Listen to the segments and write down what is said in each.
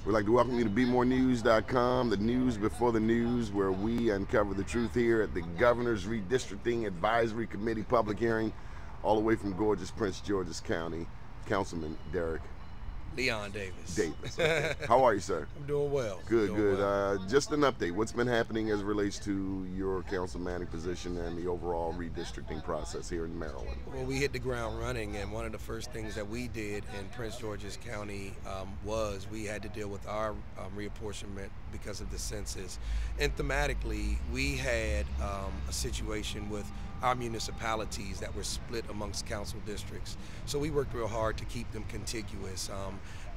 We'd like to welcome you to BeMoreNews.com, the news before the news, where we uncover the truth here at the Governor's Redistricting Advisory Committee public hearing, all the way from gorgeous Prince George's County. Councilman Derrick. Leon Davis. Davis. Okay. How are you, sir? I'm doing well. Good, good. Well. Just an update. What's been happening as it relates to your councilman position and the overall redistricting process here in Maryland? Well, we hit the ground running, and one of the first things that we did in Prince George's County was we had to deal with our reapportionment because of the census. And thematically, we had a situation with our municipalities that were split amongst council districts. So we worked real hard to keep them contiguous.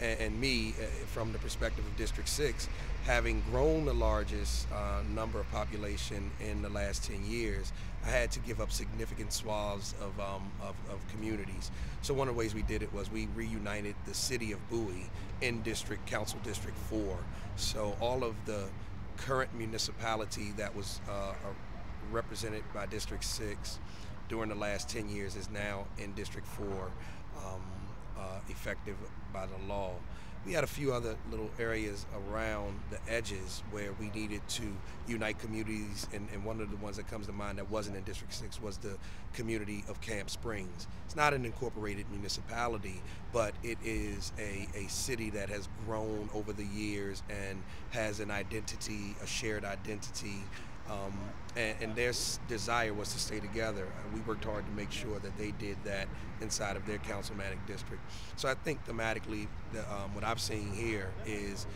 And me, from the perspective of District 6, having grown the largest number of population in the last 10 years, I had to give up significant swaths of communities. So one of the ways we did it was we reunited the city of Bowie in Council District 4. So all of the current municipality that was represented by District 6 during the last 10 years is now in District 4, effective by the law. We had a few other little areas around the edges where we needed to unite communities, and one of the ones that comes to mind that wasn't in District 6 was the community of Camp Springs. It's not an incorporated municipality, but it is a city that has grown over the years and has an identity, a shared identity. And their desire was to stay together. We worked hard to make sure that they did that inside of their councilmanic district. So I think thematically, what I've seen here is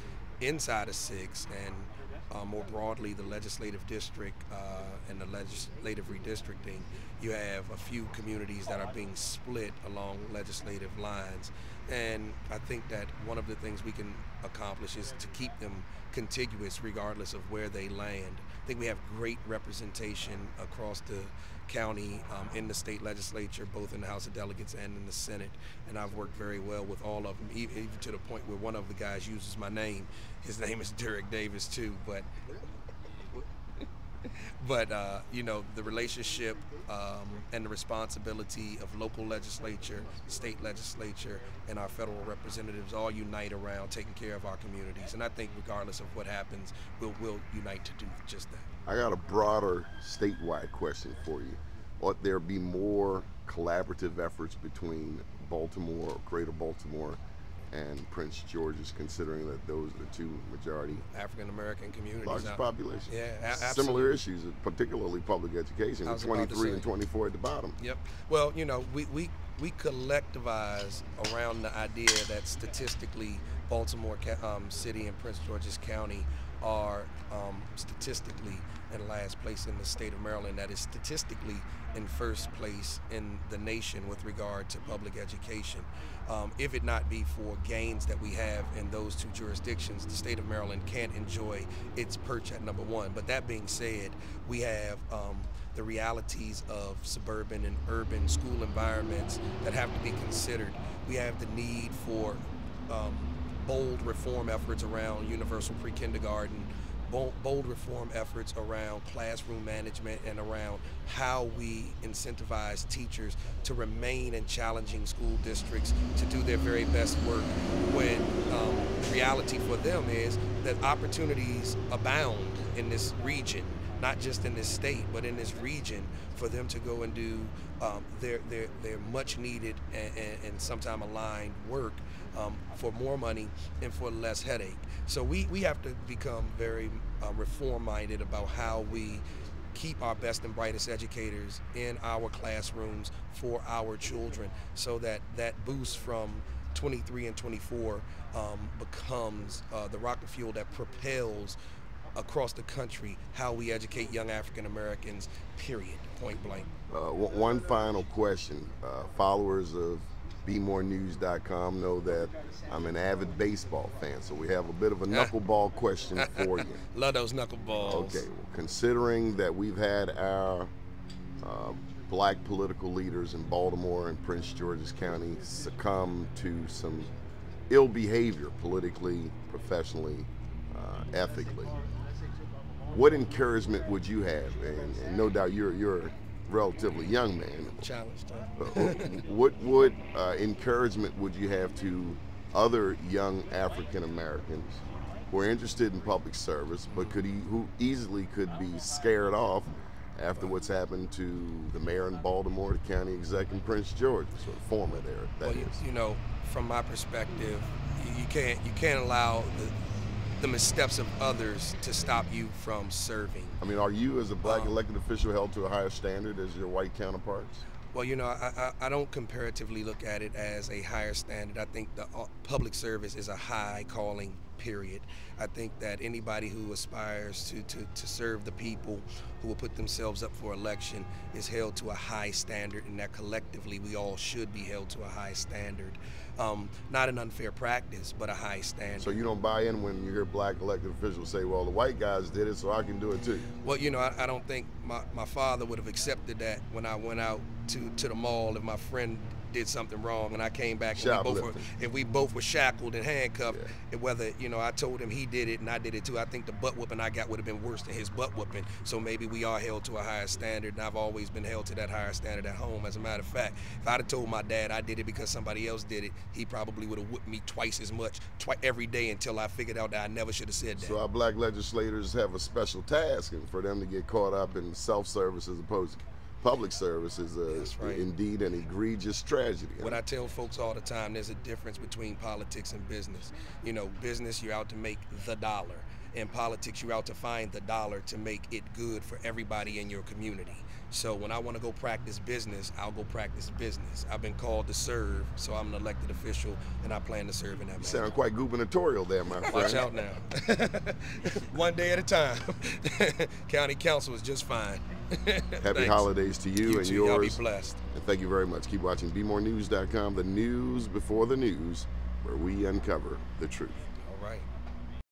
inside of 6 and more broadly the legislative district and the legislative redistricting, you have a few communities that are being split along legislative lines. And I think that one of the things we can accomplish is to keep them contiguous regardless of where they land. I think we have great representation across the county in the state legislature, both in the House of Delegates and in the Senate, and I've worked very well with all of them, even to the point where one of the guys uses my name. His name is Derrick Davis too, but you know, the relationship and the responsibility of local legislature, state legislature, and our federal representatives all unite around taking care of our communities. And I think regardless of what happens, we'll unite to do just that. I got a broader statewide question for you. Ought there be more collaborative efforts between Baltimore, Greater Baltimore, and Prince George's, considering that those are the two majority African-American communities. Largest population. Yeah, absolutely. Similar issues, particularly public education, 23 and 24 at the bottom. Yep. Well, you know, we collectivize around the idea that statistically Baltimore City and Prince George's County are statistically in last place in the state of Maryland, that is statistically in first place in the nation with regard to public education. If it not be for gains that we have in those two jurisdictions, the state of Maryland can't enjoy its perch at number one. But that being said, we have the realities of suburban and urban school environments that have to be considered. We have the need for bold reform efforts around universal pre-kindergarten, bold reform efforts around classroom management, and around how we incentivize teachers to remain in challenging school districts to do their very best work, when reality for them is that opportunities abound in this region, not just in this state, but in this region, for them to go and do their much needed and sometimes aligned work for more money and for less headache. So we have to become very reform-minded about how we keep our best and brightest educators in our classrooms for our children, so that that boost from 23 and 24 becomes the rocket fuel that propels across the country how we educate young African Americans, period, point blank. One final question. Followers of BeMoreNews.com know that I'm an avid baseball fan, so we have a bit of a knuckleball question for you. Love those knuckleballs. Okay, well, considering that we've had our black political leaders in Baltimore and Prince George's County succumb to some ill behavior politically, professionally, ethically, what encouragement would you have? And no doubt you're a relatively young man. Challenged. What encouragement would you have to other young African Americans who are interested in public service, but who easily could be scared off after what's happened to the mayor in Baltimore, the county exec in Prince George, sort of former there. Well, you know, from my perspective, you can't allow the missteps of others to stop you from serving. I mean, are you as a black elected official held to a higher standard as your white counterparts? Well, you know, I don't comparatively look at it as a higher standard. I think the public service is a high calling, period. I think that anybody who aspires to serve the people, who will put themselves up for election, is held to a high standard, and that collectively we all should be held to a high standard. Not an unfair practice, but a high standard. So you don't buy in when you hear black elected officials say, well, the white guys did it, so I can do it too? Well, you know, I don't think my father would have accepted that when I went out to the mall if my friend did something wrong and I came back and we both were shackled and handcuffed. Yeah. And whether, you know, I told him he did it and I did it too, I think the butt whooping I got would have been worse than his butt whooping. So maybe we are held to a higher standard, and I've always been held to that higher standard at home. As a matter of fact, if I'd have told my dad I did it because somebody else did it, he probably would have whipped me twice as much every day until I figured out that I never should have said that. So our black legislators have a special task, and for them to get caught up in self-service as opposed to public service is indeed an egregious tragedy. What I tell folks all the time, there's a difference between politics and business. You know, business, you're out to make the dollar. In politics, you're out to find the dollar to make it good for everybody in your community. So when I want to go practice business, I'll go practice business. I've been called to serve, so I'm an elected official, and I plan to serve in that manner. You sound quite gubernatorial there, my friend. Watch out now. One day at a time. County council is just fine. Happy holidays to you and too. yours. Y'all be blessed. And thank you very much. Keep watching BeMoreNews.com, the news before the news, where we uncover the truth. All right.